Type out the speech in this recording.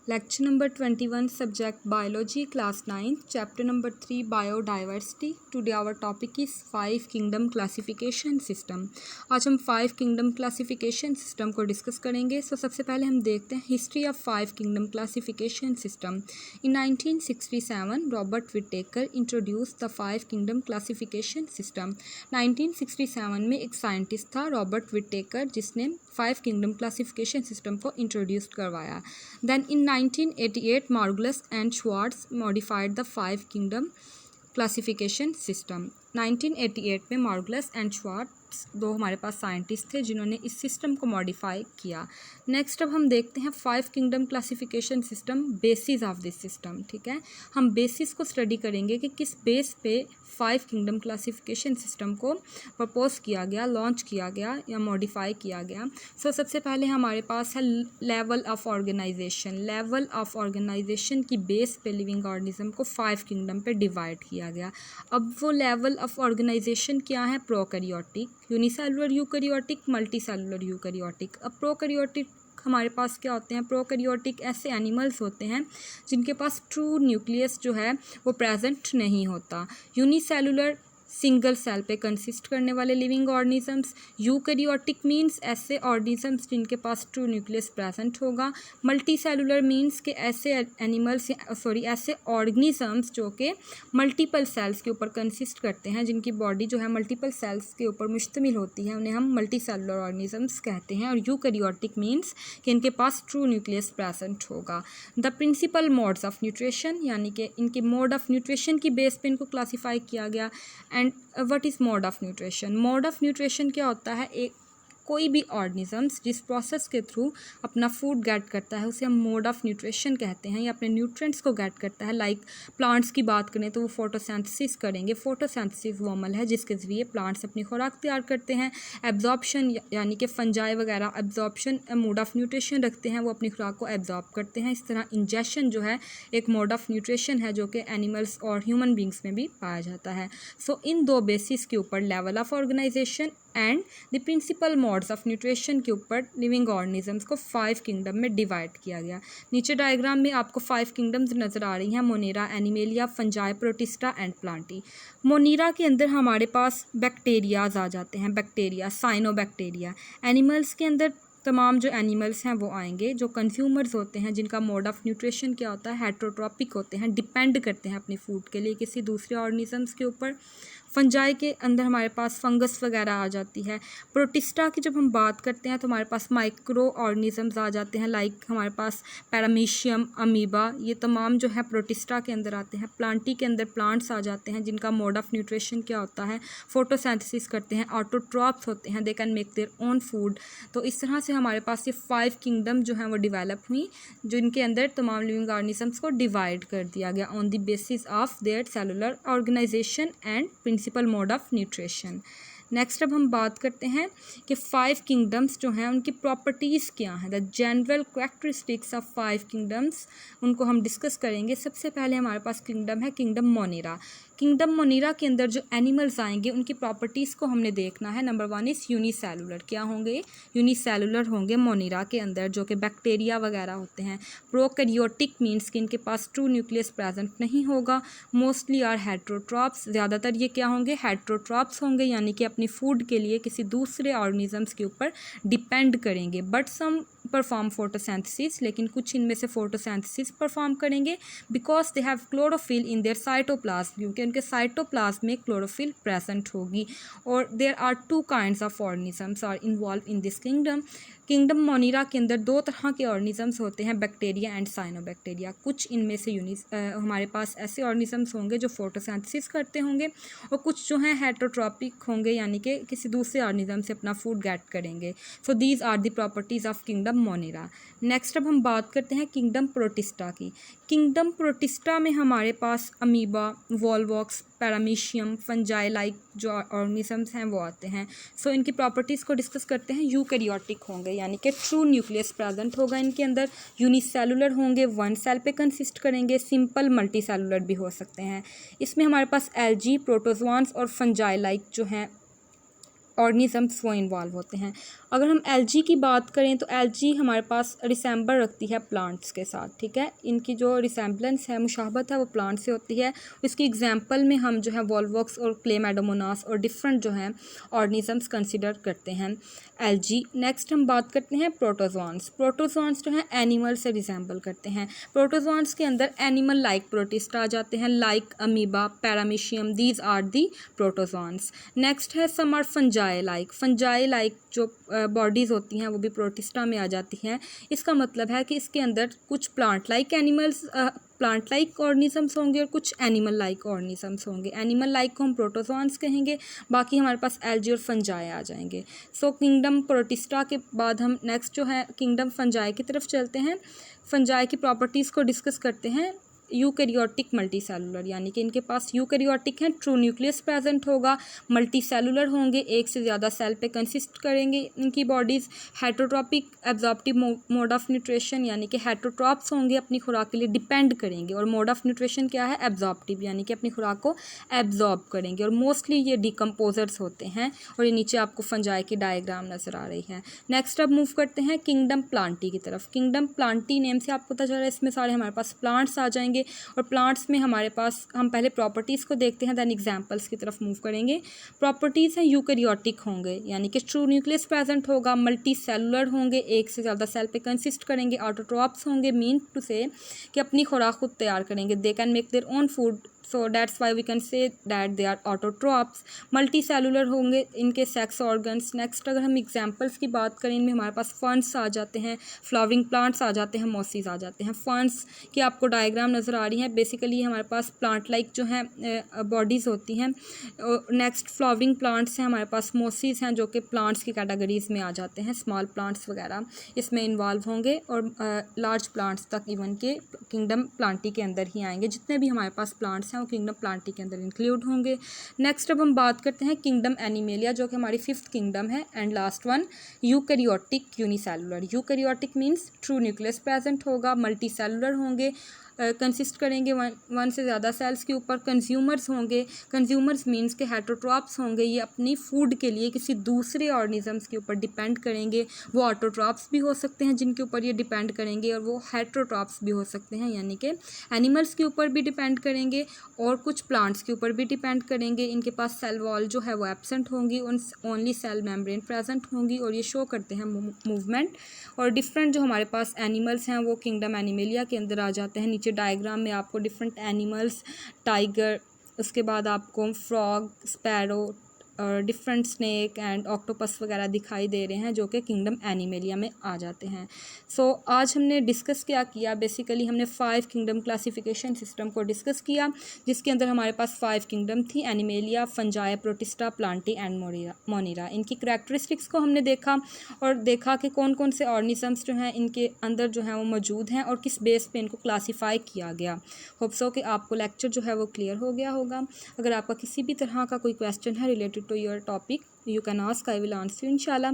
Lecture number 21, subject biology, class 9, chapter number 3, biodiversity. Today our topic is 5 kingdom classification system. आज हम 5 kingdom classification system को discuss करेंगे. So सबसे पहले हम देखते हैं history of 5 kingdom classification system. In 1967, Robert Whittaker introduced the 5 kingdom classification system. 1967 में एक साइंटिस्ट था रॉबर्ट विटेकर जिसने 5 किंगडम क्लासिफिकेशन सिस्टम को इंट्रोड्यूस करवाया. Then in 1988, Margulis and Schwartz modified the 5 kingdom classification system. 1988 में मार्गुलस एंड श्वार्ट्ज दो हमारे पास scientist थे जिन्होंने इस सिस्टम को मॉडिफाई किया. नेक्स्ट अब हम देखते हैं 5 kingdom classification system, basis of this system. ठीक है, हम बेसिस को स्टडी करेंगे कि किस बेस पे 5 किंगडम क्लासिफिकेशन सिस्टम को प्रपोज किया गया, लॉन्च किया गया या मॉडिफाई किया गया. सो सबसे पहले हमारे पास है level of organization. Level of organization की बेस पे लिविंग ऑर्गेनिज्म को 5 किंगडम पे डिवाइड किया गया. अब वो लेवल ऑफ ऑर्गेनाइजेशन क्या है? Prokaryotic, unicellular eukaryotic, multicellular eukaryotic. अब प्रोकैरियोटिक हमारे पास क्या होते हैं? प्रोकैरियोटिक ऐसे एनिमल्स होते हैं जिनके पास ट्रू न्यूक्लियस जो है वो प्रेजेंट नहीं होता. यूनिसेलुलर सिंगल सेल पे कंसिस्ट करने वाले लिविंग ऑर्गेनिजम्स. यूकैरियोटिक मीन्स ऐसे ऑर्गेनिजम्स जिनके पास ट्रू न्यूक्लियस प्रेजेंट होगा. मल्टी सेलुलर मीन्स के ऐसे एनिमल्स ऐसे ऑर्गेनिजम्स जो कि मल्टीपल सेल्स के ऊपर कंसिस्ट करते हैं, जिनकी बॉडी जो है मल्टीपल सेल्स के ऊपर मुश्तमिल होती है, उन्हें हम मल्टी सेलुलर ऑर्गेनिजम्स कहते हैं. और यूकैरियोटिक मीन्स कि इनके पास ट्रू न्यूक्लियस प्रेजेंट होगा. The principal modes of nutrition, यानी कि इनके मोड ऑफ न्यूट्रिशन की बेस पे इनको क्लासीफाई किया गया. And what is mode of nutrition? Mode of nutrition क्या होता है? एक कोई भी ऑर्गेनिजम्स जिस प्रोसेस के थ्रू अपना फूड गेट करता है उसे हम मोड ऑफ न्यूट्रिशन कहते हैं, या अपने न्यूट्रिएंट्स को गेट करता है. लाइक प्लांट्स की बात करें तो वो फोटोसिंथेसिस करेंगे. फोटोसिंथेसिस वो अमल है जिसके ज़रिए प्लांट्स अपनी खुराक तैयार करते हैं. एब्जॉर्प्शन यानी कि फंजाई वगैरह एब्जॉर्प्शन मोड ऑफ न्यूट्रिशन रखते हैं, वो अपनी खुराक को एब्जॉर्ब करते हैं. इस तरह इंजेशन जो है एक मोड ऑफ न्यूट्रिशन है जो कि एनिमल्स और ह्यूमन बींग्स में भी पाया जाता है. सो इन दो बेसिस के ऊपर level of organization and the principal modes of nutrition के ऊपर लिविंग ऑर्गेनिजम्स को 5 किंगडम में डिवाइड किया गया. नीचे डायग्राम में आपको 5 किंगडम्स नज़र आ रही हैं: Monera, animalia, fungi, protista and Plantae. Monera के अंदर हमारे पास बैक्टीरियाज आ जाते हैं, बैक्टीरिया, साइनोबैक्टीरिया. एनिमल्स के अंदर तमाम जो एनिमल्स हैं वो आएंगे जो कंज्यूमर्स होते हैं, जिनका मोड ऑफ न्यूट्रिशन क्या होता है? हेटरोट्रॉपिक होते हैं, डिपेंड करते हैं अपनी फूड के लिए किसी दूसरे ऑर्गेनिजम्स के ऊपर. फंजाई के अंदर हमारे पास फंगस वगैरह आ जाती है. प्रोटिस्टा की जब हम बात करते हैं तो हमारे पास माइक्रो ऑर्गेनिजम्स आ जाते हैं, लाइक हमारे पास पैरामीशियम, अमीबा, ये तमाम जो है प्रोटिस्टा के अंदर आते हैं. प्लांटी के अंदर प्लांट्स आ जाते हैं जिनका मोड ऑफ न्यूट्रिशन क्या होता है? फोटोसिंथेसिस करते हैं, ऑटोट्रॉप्स होते हैं, दे can make their own food. तो इस तरह से हमारे पास ये 5 किंगडम जो हैं वो डेवलप हुई, जिनके अंदर तमाम लिविंग ऑर्गेनिजम्स को डिवाइड कर दिया गया on the basis of their cellular organization and principal mode of nutrition. Next अब हम बात करते हैं कि 5 किंगडम्स जो हैं उनकी प्रॉपर्टीज़ क्या हैं. The general characteristics of 5 kingdoms, उनको हम डिस्कस करेंगे. सबसे पहले हमारे पास किंगडम है किंगडम मोनेरा. किंगडम मोनेरा के अंदर जो एनिमल्स आएंगे उनकी प्रॉपर्टीज़ को हमने देखना है. Number 1 is unicellular. क्या होंगे? यूनिसेलुलर होंगे मोनेरा के अंदर, जो कि बैक्टीरिया वगैरह होते हैं. प्रोकैरियोटिक मीन्स कि इनके पास ट्रू न्यूक्लियस प्रेजेंट नहीं होगा. मोस्टली आर हेटरोट्रॉप्स, ज़्यादातर ये क्या होंगे? हेटरोट्रॉप्स होंगे, यानी कि अपनी फूड के लिए किसी दूसरे ऑर्गेनिजम्स के ऊपर डिपेंड करेंगे. बट सम परफॉर्म फोटोसिंथेसिस, लेकिन कुछ इनमें से फोटोसिंथेसिस परफॉर्म करेंगे because they have chlorophyll in their cytoplasm, क्योंकि उनके साइटोप्लाज्म में क्लोरोफिल प्रेजेंट होगी. और there are 2 kinds of organisms are involve in this kingdom. Kingdom monera के अंदर 2 तरह के ऑर्गेनिजम्स होते हैं, बैक्टीरिया एंड साइनोबैक्टीरिया. कुछ इनमें से हमारे पास ऐसे ऑर्गेनिजम्स होंगे जो फोटोसिंथेसिस करते होंगे, और कुछ जो हैं हेटरोट्रॉपिक होंगे, यानी कि किसी दूसरे ऑर्गेनिज्म से अपना फूड गेट करेंगे. So these are the properties of kingdom Monera. Next अब हम बात करते हैं किंगडम प्रोटिस्टा की. किंगडम प्रोटिस्टा में हमारे पास amoeba, volvox, paramecium, fungi like जो ऑर्गेनिजम्स हैं वो आते हैं. सो इनकी प्रॉपर्टीज़ को डिस्कस करते हैं. यूकैरियोटिक होंगे, यानी कि ट्रू न्यूक्लियस प्रेजेंट होगा इनके अंदर. यूनिसेलुलर होंगे, 1 सेल पे कंसिस्ट करेंगे. सिंपल मल्टी सेलुलर भी हो सकते हैं. इसमें हमारे पास एल्गी, प्रोटोजोआन्स और फंजाई लाइक जो हैं ऑर्गेनिजम्स वो इन्वॉल्व होते हैं। अगर हम एल्गी की बात करें तो एल्गी हमारे पास रिसेंबल रखती है प्लांट्स के साथ, ठीक है। इनकी जो रिसेंबलेंस है, मुशाबत है, वो प्लांट से होती है। इसकी एग्जांपल में हम जो है वॉल्वॉक्स और क्लेमाइडोमोनास और डिफरेंट जो हैं ऑर्गेनिजम्स कंसिडर करते हैं एल्गी। नेक्स्ट हम बात करते हैं प्रोटोजोआंस। प्रोटोजोआंस जो है एनिमल से रिसेंबल करते हैं। प्रोटोजोआंस के अंदर एनिमल लाइक प्रोटिस्ट आ जाते हैं, like amoeba, paramecium, these are the protozoans. Next है सम आर फंजाई लाइक जो बॉडीज़ होती हैं वो भी प्रोटिस्टा में आ जाती हैं। इसका मतलब है कि इसके अंदर कुछ प्लांट लाइक ऑर्गेनिजम्स होंगे और कुछ एनिमल लाइक ऑर्गेनिजम्स होंगे। एनिमल लाइक को हम प्रोटोजोआंस कहेंगे, बाकी हमारे पास एल्गी और फंजाई आ जाएंगे। सो किंगडम प्रोटिस्टा के बाद हम नेक्स्ट जो है किंगडम फंजाई की तरफ चलते हैं। फंजाई की प्रॉपर्टीज़ को डिस्कस करते हैं। यूकैरियोटिक मल्टीसेलुलर, यानी कि इनके पास यूकैरियोटिक हैं, ट्रू न्यूक्लियस प्रेजेंट होगा, मल्टीसेलुलर होंगे, एक से ज़्यादा सेल पे कंसिस्ट करेंगे इनकी bodies. Heterotrophic absorptive mode of nutrition, यानी कि हेटरोट्रॉप्स होंगे, अपनी खुराक के लिए डिपेंड करेंगे। और मोड ऑफ न्यूट्रिशन क्या है? एब्जॉर्प्टिव, यानी कि अपनी खुराक को एब्जॉर्ब करेंगे। और मोस्टली ये डिकम्पोजर्स होते हैं। और ये नीचे आपको फंजाई की डायग्राम नज़र आ रही है। नेक्स्ट अब मूव करते हैं किंगडम प्लांटी की तरफ। किंगडम प्लांटी नेम से आपको पता चल रहा है, इसमें सारे हमारे पास प्लांट्स आ जाएंगे। और प्लांट्स में हमारे पास हम पहले प्रॉपर्टीज़ को देखते हैं, देन एग्जांपल्स की तरफ मूव करेंगे। प्रॉपर्टीज़ हैं यूकैरियोटिक होंगे, यानी कि ट्रू न्यूक्लियस प्रेजेंट होगा, मल्टी सेलुलर होंगे, एक से ज़्यादा सेल पे कंसिस्ट करेंगे, ऑटोट्रॉप्स होंगे, मीन टू से कि अपनी खुराक खुद तैयार करेंगे, they can make their own food, so that's why we can say that they are autotrophs. Multi cellular होंगे, इनके सेक्स ऑर्गन्स। नेक्स्ट अगर हम एग्जांपल्स की बात करें, इनमें हमारे पास फर्न्स आ जाते हैं, फ्लावरिंग प्लांट्स आ जाते हैं, मॉसीज आ जाते हैं। फर्न्स की आपको डायग्राम नज़र आ रही है। बेसिकली हमारे पास प्लांट लाइक जो हैं बॉडीज़ होती हैं। नेक्स्ट फ्लावरिंग प्लांट्स हैं हमारे पास, मॉसीज हैं जो कि प्लांट्स की कैटेगरीज में आ जाते हैं। स्मॉल प्लांट्स वगैरह इसमें इन्वॉल्व होंगे और लार्ज प्लांट्स तक इवन के किंगडम प्लांटी के अंदर ही आएंगे। जितने भी हमारे पास प्लांट्स हैं वो किंगडम प्लांटी के अंदर इंक्लूड होंगे। नेक्स्ट अब हम बात करते हैं किंगडम एनिमेलिया, जो कि हमारी फिफ्थ किंगडम है and last one, eukaryotic unicellular. Eukaryotic means true nucleus present होगा, मल्टी सेलुलर होंगे, कंसिस्ट करेंगे वन से ज़्यादा सेल्स के ऊपर। कंज्यूमर्स होंगे, कंज्यूमर्स मीन्स के हेटरोट्रॉप्स होंगे, ये अपनी फूड के लिए किसी दूसरे ऑर्गेनिजम्स के ऊपर डिपेंड करेंगे। वो ऑटोट्रॉप्स भी हो सकते हैं जिनके ऊपर ये डिपेंड करेंगे, और वो हेटरोट्रॉप्स भी हो सकते हैं, यानी कि एनिमल्स के ऊपर भी डिपेंड करेंगे और कुछ प्लांट्स के ऊपर भी डिपेंड करेंगे। इनके पास सेल वॉल जो है वो एब्सेंट होंगी, ओनली सेल मेम्ब्रेन प्रेजेंट होंगी, और ये शो करते हैं मूवमेंट। और डिफरेंट जो हमारे पास एनिमल्स हैं वो किंगडम एनिमेलिया के अंदर आ जाते हैं। नीचे डायग्राम में आपको डिफरेंट एनिमल्स, टाइगर, उसके बाद आपको फ्रॉग, स्पैरो और डिफरेंट स्नेक एंड ऑक्टोपस वगैरह दिखाई दे रहे हैं जो कि किंगडम एनिमेलिया में आ जाते हैं। सो आज हमने डिस्कस क्या किया, बेसिकली हमने 5 किंगडम क्लासिफिकेशन सिस्टम को डिस्कस किया, जिसके अंदर हमारे पास 5 किंगडम थी, Animalia, fungi, Protista, Plantae and Monera. इनकी करैक्टरिस्टिक्स को हमने देखा और देखा कि कौन कौन से ऑर्गेनिजम्स जो हैं इनके अंदर जो हैं वो मौजूद हैं और किस बेस पे इनको क्लासीफाई किया गया। होप सो कि आपको लेक्चर जो है वो क्लियर हो गया होगा। अगर आपका किसी भी तरह का कोई क्वेश्चन है related to your topic, you can ask, I will answer you inshallah.